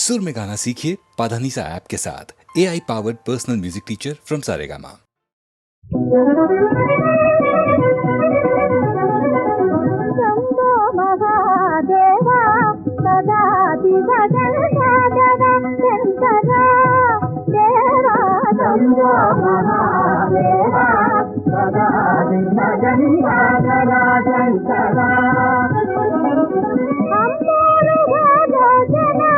सुर में गाना सीखिए पाधानीसा ऐप के साथ AI powered personal music teacher from Saregama. Shambho Mahadeva सदा दिवगण सागरा शंकरा देवा शंभो महादेवा सदा दिवगण सागरा शंकरा अम्बोरु भजना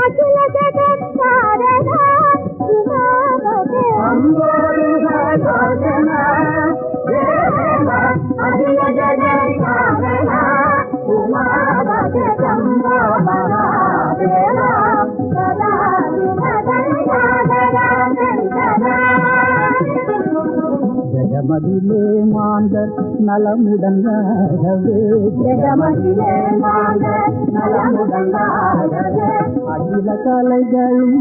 अखिल जगत सारदा उमापते अखिल जगत सारदा उमापते शंभो महादेवा सदा विभजन सागरा शंकरा ஜெகமதிலே மாந்தர் நலமுடங்காகவே ஜெகமதிலே மாந்தர் நலமுடங்காகவே அகில கலைகளும்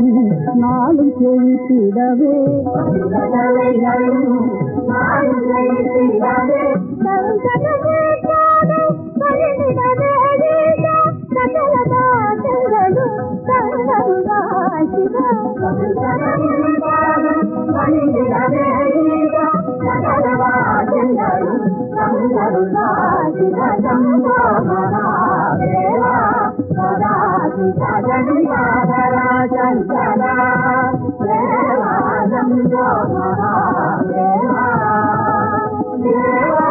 நாளும் செழித்திடவே அகில கலைகளும் நாளும் செழித்திடவே சங்கடமேற்றாதே பணிந்திடவே ஈசா சகல பாசங்களும் தந்தருளாய் சிவா சங்கடமேற்றாதே பணிந்திடவே ஈசா சகல பாசங்களும் தந்தருளாய் சிவா शंभो महादेवा सदा विभजन सागरा शंकरा देवा शंभो महादेवा देवा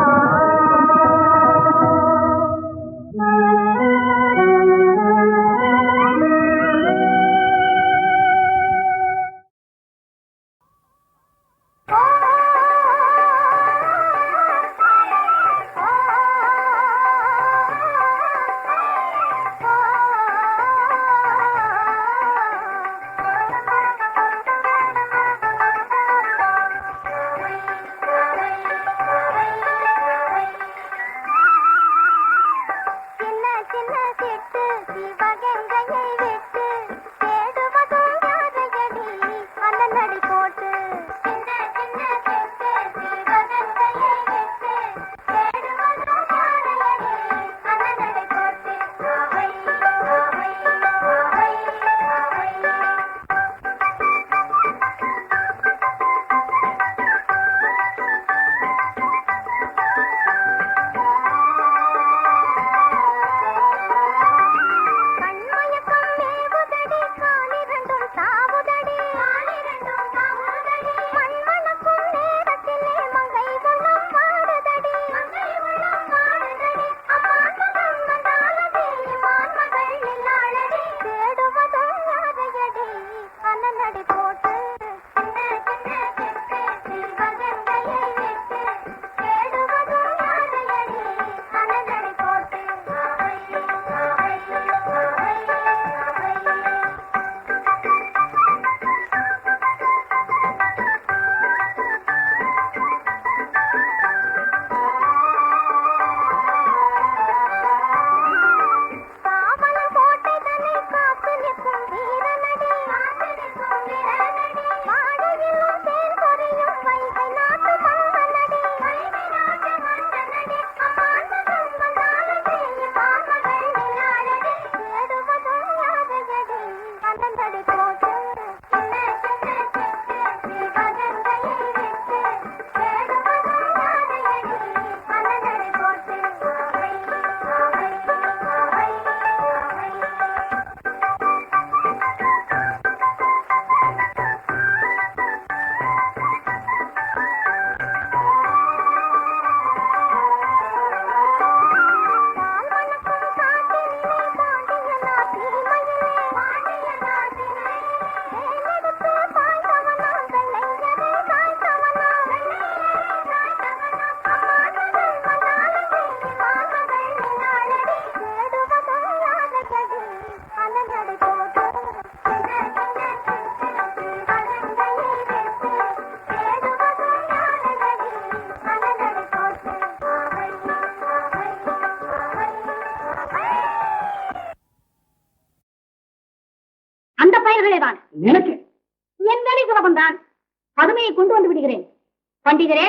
பண்டிதரே,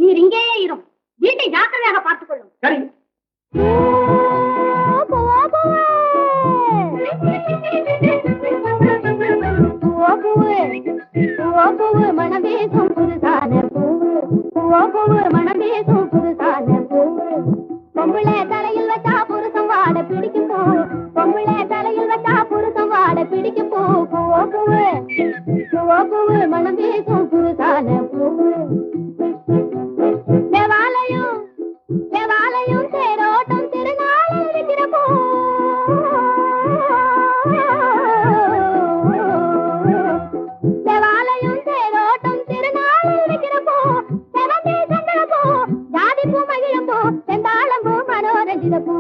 நீர் இங்கேயே இரும். வீட்டை ஜாக்கிரதையாக பார்த்துக் கொள்ளும். சரி. மனதேசம் புதுசான பூவு, மனதேசம் புதுசான பூவு. பொம்பளை தலையில் வச்சா புருஷம் வாட பிடிக்கும் பூ, பொம்பளை தலையில் வச்சா புருஷம் வாட பிடிக்கும் பூ. பூவு, மனதேசம் புதுசான பூவு. தேவாலயம் தேரோட்டம் திருநாளில் இருக்கிற பூ. தேவாலயம் தேரோட்டம் திருநாளில் இருக்கிற பூ. செவந்தி சந்திர பூ, ஜாதி பூ மகிழும் பூ, செந்தாளம் பூ மனோரஞ்சித பூ.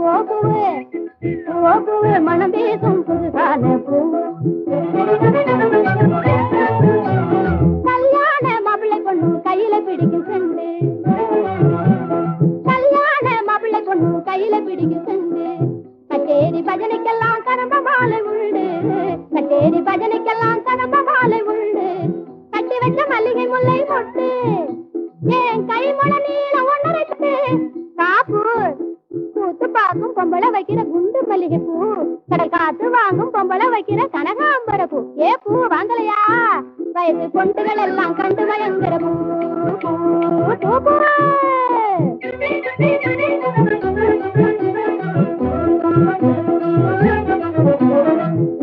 பூவு, மனம் பேசும் புதுசான பூ. கல்யாண மாப்பிள்ளை பொண்ணு கையில பிடிக்கும் செண்டு, கல்யாண மாப்பிள்ளை பொண்ணு கையில பிடிக்கும் செண்டு. கச்சேரி பஜனைக்கெல்லாம் கனம்ப மாலை உண்டு, கச்சேரி பஜனைக்கெல்லாம் கனம்ப மாலை உண்டு. கட்டி வச்ச மல்லிகை முல்லை மொட்டு, என் கைமொழ நீளம் ஒன்னரை காப்பு. கூத்து பார்க்கும் பொம்பளை வைக்கிற குண்டு மல்லிகை பூ, கடல் காத்து வாங்கும் பொம்பளை வைக்கிற கனகாம்பர பூ. ஏ பூ வாங்கலையா? வயது பொண்டுகள் எல்லாம் கண்டு பயங்கர பூ.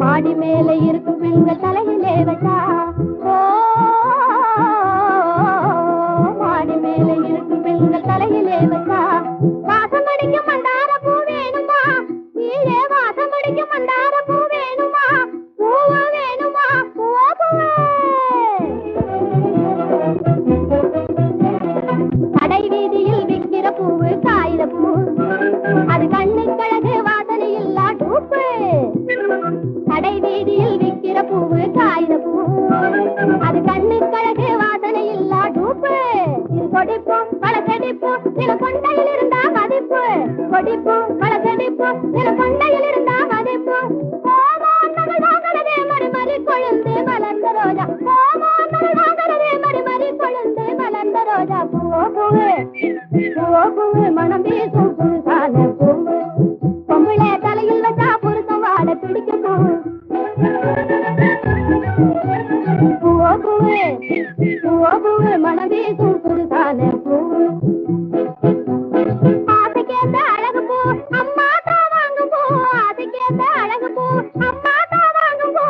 மாடி மேலே இருக்கும் பெண்கள் தலையிலே வச்சா, மாடி மேலே இருக்கும் பெண்கள் தலையிலே வச்சா. வாசம் அடிக்கும் மந்தார பூ வேணுமா? கீழே வாசம் அடிக்கும் மந்தார பூ வேணுமா? பூவ வேணுமா? கடை வீதியில் விற்கிற பூவு காகித பூ, அது கண்ணுக்கழகு வாசனை இல்லா டூப்பு. கடை வீதியில் விற்கிற பூவு காகித பூ, அது கண்ணுக்கழகு வாசனை இல்லா டூப்பு. இது கொடிப்போம் பல செடிப்போம் சில கொண்டையில் இருந்தா மதிப்பு. கொடிப்போம் பல செடிப்போம் சில கொண்டையில் இருந்தா மதிப்பு. கோமாந்தங்கள் வாங்கறதே மறுமறி கொழுந்து மலர்ந்த ரோஜா, கோமாந்தங்கள் வாங்கறதே மறுமறி கொழுந்து மலர்ந்த ரோஜா. பூவு, மனம் பேசும் புதுசான பூவு. பொம்பளை தலையில் வச்சா புருஷம் வாட பிடிக்கும் பூ. பூவு, மனம் பேசும் புதுசான பூவு. ஆசைக்கேத்த அழகு பூ, அம்மா தான் வாங்கும் பூ. ஆசைக்கேத்த அழகு பூ, அம்மா தான் வாங்கும் பூ.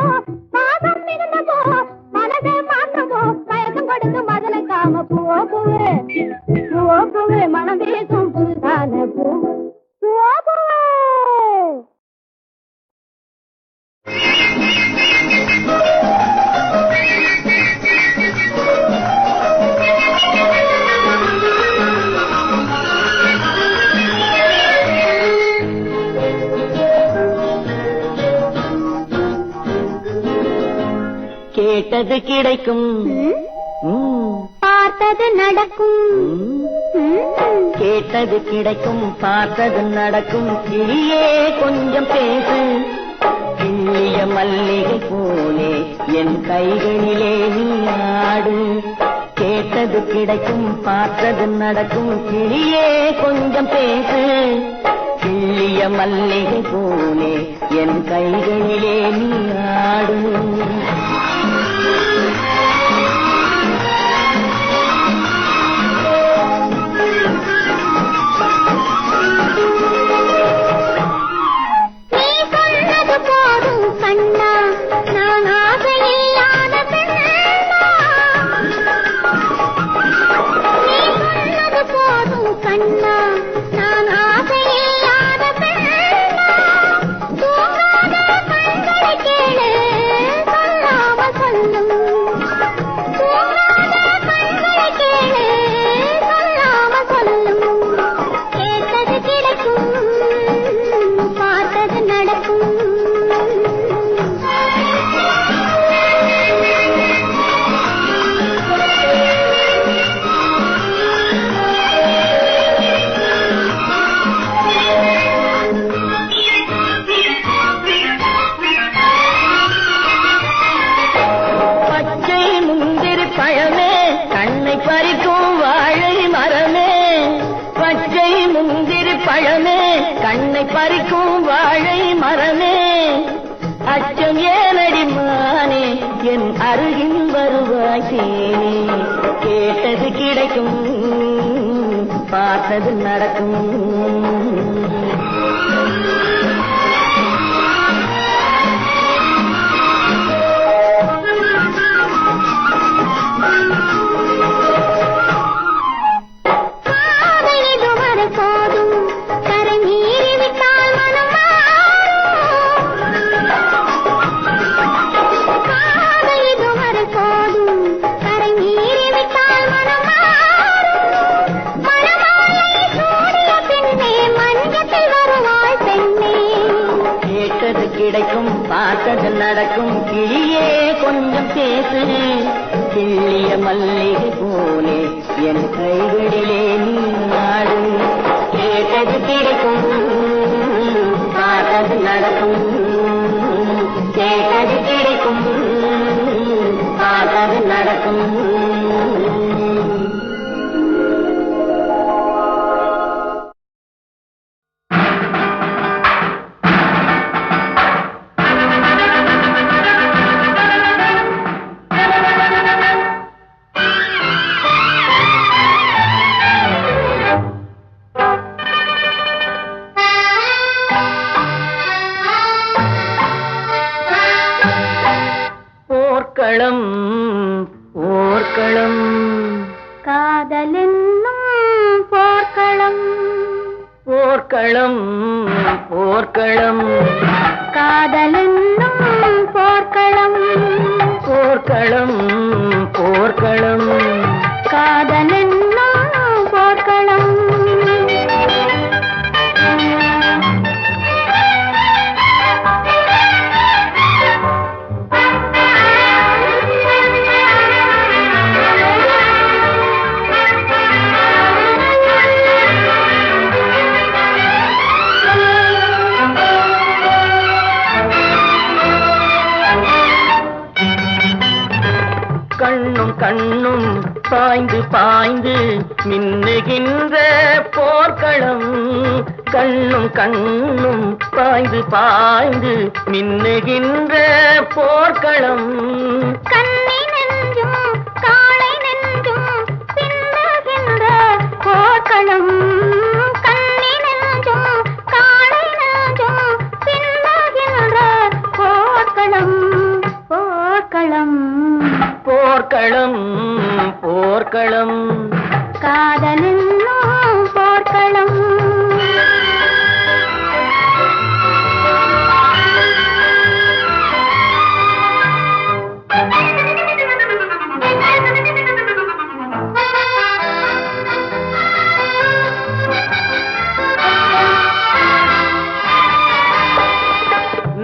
பாசம் மிகுந்த பூ, மனதை மாற்றும் பூ. மயக்கம் கொடுக்கும் மதன காம பூவு, மனம் பேசும் புதுசான பூ. கேட்டது கிடைக்கும், பார்த்தது நடக்கும். கேட்டது கிடைக்கும், பார்த்தது நடக்கும். கிளியே கொஞ்சம் பேசு, கிள்ளிய மல்லிகை போலே என் கைகளிலே நீ ஆடு. கேட்டது கிடைக்கும், பார்த்தது நடக்கும். கிளியே கொஞ்சம் பேசு, கிள்ளிய மல்லிகை போலே என் கைகளிலே நீ ஆடு. சொல்லாமல் என்னை பறிக்கும் வாழை மரமே அச்சம் ஏனடிமானே என் அருகில் வருவாய் தேனே கேட்டது கிடைக்கும் பார்த்தது நடக்கும் கிடைக்கும் பார்த்தது நடக்கும் கிளியே கொஞ்சம் பேசு கிள்ளிய மல்லிகை போலே என் கைகளிலே நீ நாடு கேட்டது கிடைக்கும் பார்த்தது நடக்கும் கேட்டது கிடைக்கும் பார்த்தது நடக்கும் போர்க்களம் போர்க்களம் காதலென்னும் போர்க்களம் போர்க்களம் போர்க்களம் காதலென்னும் போர்க்களம் போர்க்களம் போர்க்களம் காதலென்னும் போர்க்களம் கண்ணும் கண்ணும் பாய்ந்து பாய்ந்து மின்னுகின்ற போர்க்களம் கண்ணும் கண்ணும் பாய்ந்து பாய்ந்து மின்னுகின்ற போர்க்களம் கண்ணி நெஞ்சும் காளை நெஞ்சும் பின்னுகின்ற போர்க்களம் கண்ணி நெஞ்சும் காளை நெஞ்சும் பின்னுகின்ற போர்க்களம் போர்க்களம் போர்க்களம் போர்க்களம் காதலென்னும் போர்க்களம்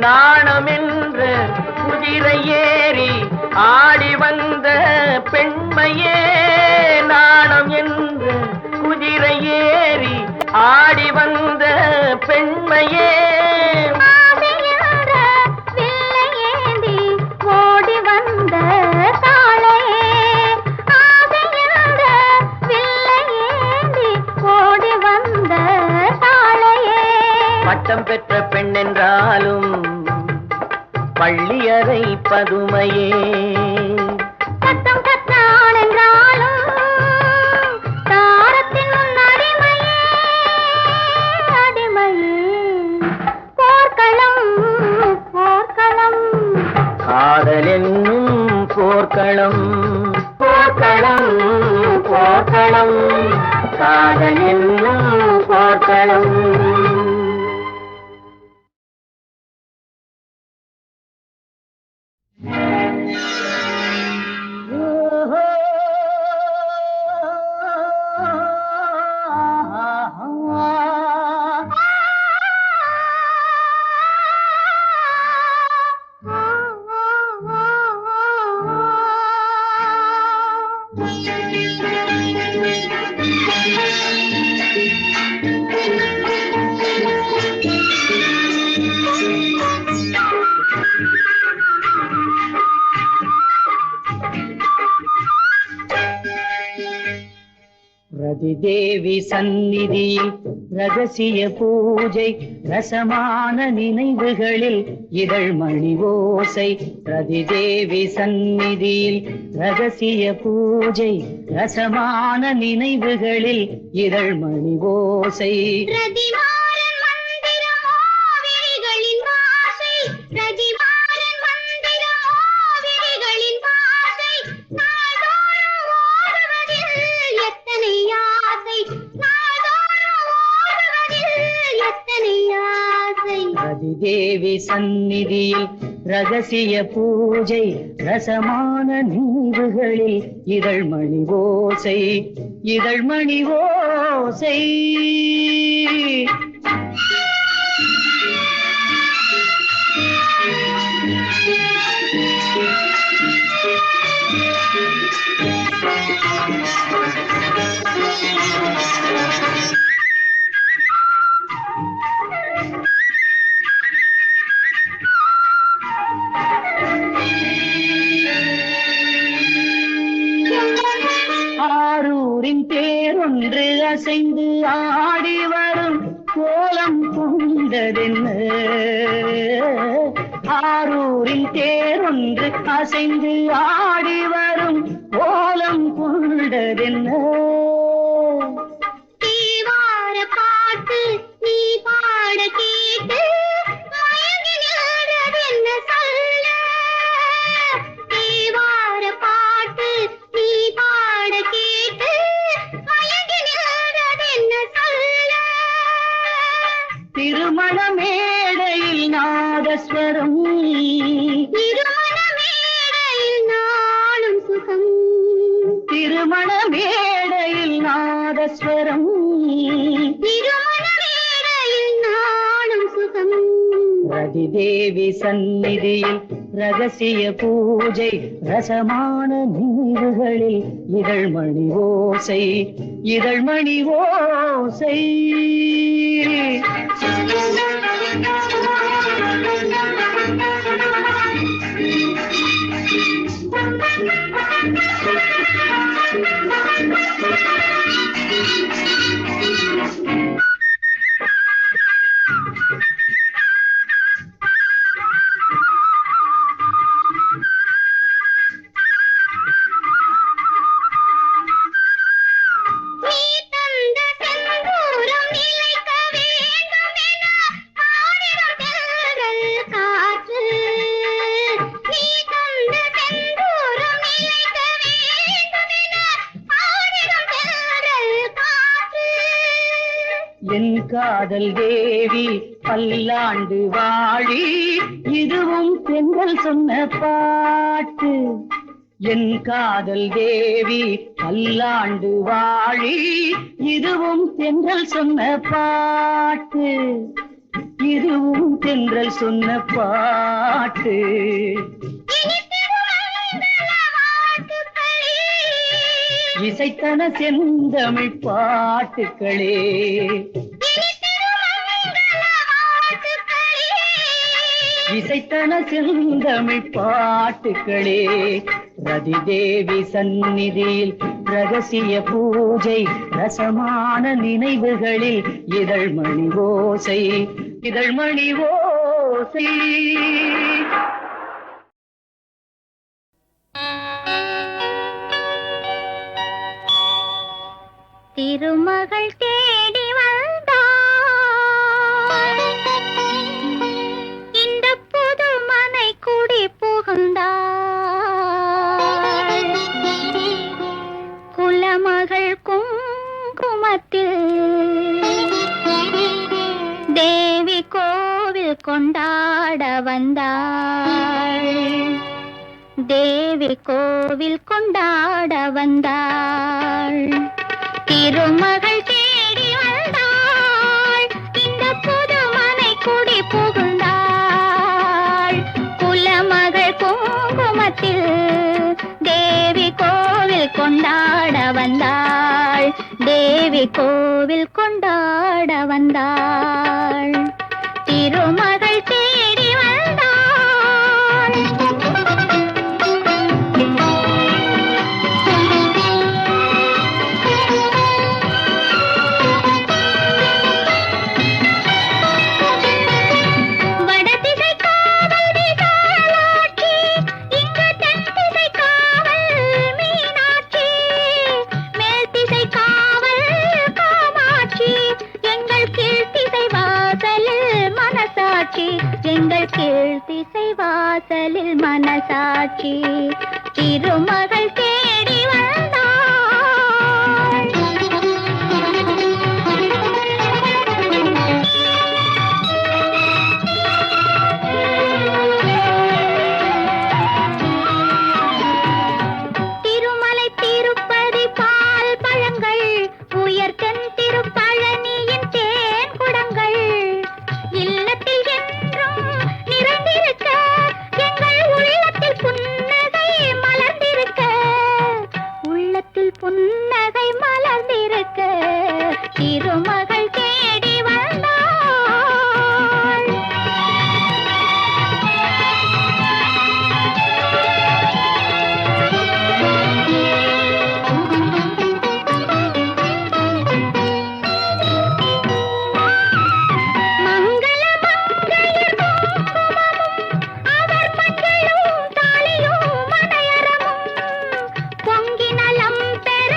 நாணமென்ற குதிரை ஏறி ஆடி வந்த பெண்மையே நாணம் என்ற குதிரை ஏறி ஆடி வந்த பெண்மையே ஆசையென்ற வில்லை ஏந்தி ஓடி வந்த காளையே ஆசையென்ற வில்லை ஏந்தி ஓடி வந்த காளையே பட்டம் பெற்ற பெண் என்றாலும் பள்ளியறை பதுமையே சத்தம் கற்றான் என்றாலும் தாரத்தின் முன் அடிமையே அடிமையே போர்க்களம் போர்க்களம் காதல் என்னும் போர்க்களம் போர்க்களம் போர்க்களம் காதல் என்னும் போர்க்களம் ரதிதேவி சந்நிதியில் ரகசிய பூஜை, ரசமான நினைவுகளில் இதழ்மணி ஓசை. ரதிதேவி சந்நிதியில் ரகசிய பூஜை, ரசமான நினைவுகளில் இதழ்மணி ஓசை. ரதிமாறன் மந்திரமோ விழிகளின் வாசை, ரதிமாறன் மந்திரமோ விழிகளின் வாசை. நாள்தோறும் ஓடுவதில் எத்தனை ஆசை, நாள்தோறும் ஓடுவதில் எத்தனை ஆசை. ரதிதேவி சந்நிதியில் ரகசிய பூஜை, ரசமான நினைவுகளில் இதழ்மணி ஓசை, இதழ்மணி ஓசை. ஆரூரின் தேரொன்று அசைந்து ஆடி வரும் கோலம் கொண்டதென்ன. ஆரூரின் தேரொன்று அசைந்து ஆடி வரும் கோலம் கொண்டதென்ன. தேவார பாட்டு நீ பாட கேட்டு மயங்கி நின்றதென்ன சொல்ல. தேவார பாட்டு நீ பாட கேட்டு மயங்கி நின்றதென்ன சொல்ல. திருமண மேடையில் நாதஸ்வரம், திருமண மேடையில் நாளும் சுகம், திருமண மேடையில் நாதஸ்வரம். திருமண மேடையில் நாளும் சுகம். ரதிதேவி சந்நிதியில் ரகசிய பூஜை, ரசமான நினைவுகளில் இதழ்மணி ஓசை, இதழ்மணி ஓசை. நீ தந்த செந்தூரம் நிலைக்க வேண்டும் என ஆடிடும் தென்றல் காற்று. நீ தந்த செந்தூரம் நிலைக்க வேண்டும் என ஆடிடும் தென்றல் காற்று. என் காதல் தேவி பல்லாண்டு வாழி, இதுவும் பெண்கள் சொன்ன பாட்டு. என் காதல் தேவி பல்லாண்டு வாழி, இதுவும் தென்றல் சொன்ன பாட்டு, இதுவும் தென்றல் சொன்ன பாட்டு. இசைத்தன செந்தமிழ் பாட்டுக்களே, இசைத்தன செந்தமிழ் பாட்டுக்களே. ரதிதேவி சந்நிதியில் ரகசிய பூஜை, ரசமான நினைவுகளில் இதழ்மணி ஓசை, இதழ்மணி ஓசை. திருமகள் தேடி வந்தாள், இந்த புது மனை குடி புகுந்தாள். குலமகள் குங்குமத்தில் தேவி கோவில் கொண்டாட வந்தாள், தேவி கோவில் கொண்டாட வந்தாள். திருமகள் தேடி வந்தாள், இந்த புது மனை குடி புகுந்தாள். குலமகள் குங்குமத்தில் தேவி கோவில் கொண்டாட வந்தாள், தேவி கோவில் கொண்டாட வந்தாள். திருமகள் தேடி வந்தாள். மனசாட்சி திருமகள் தேடி வந்தாள். திருமலை திருப்பதி பால் பழங்கள் உயர்த்தன் திருப்பழனியின் தேன் குடங்கள் இல்லத்தில் என்றும் நிறைந்திருக்க எங்கள் உள்ளத்தில் புன்னகை மலர்ந்திருக்க உள்ளத்தில் புன்னகை மலர்ந்திருக்க திருமகள் தேடி வந்தாள். மங்கள மங்கையர் குங்குமமும் அவர் மஞ்சளும் தாலியும் மனையறமும் பொங்கி நலம் பெற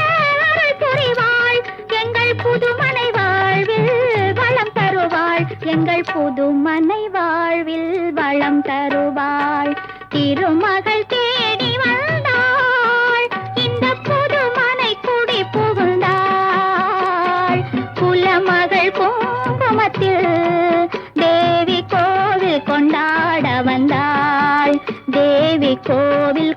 அருள் புரிவாள் எங்கள் புதுமனை வாழ்வில் வளம் தருவாள் எங்கள் புதுமனை வாழ்வில் வளம் தருவாள் திருமகள் தேடி வந்தாள் இந்த புதுமனை குடி புகுந்தாள் குலமகள் குங்குமத்தில் தேவி கோவில் கொண்டாட வந்தாள் தேவி கோவில்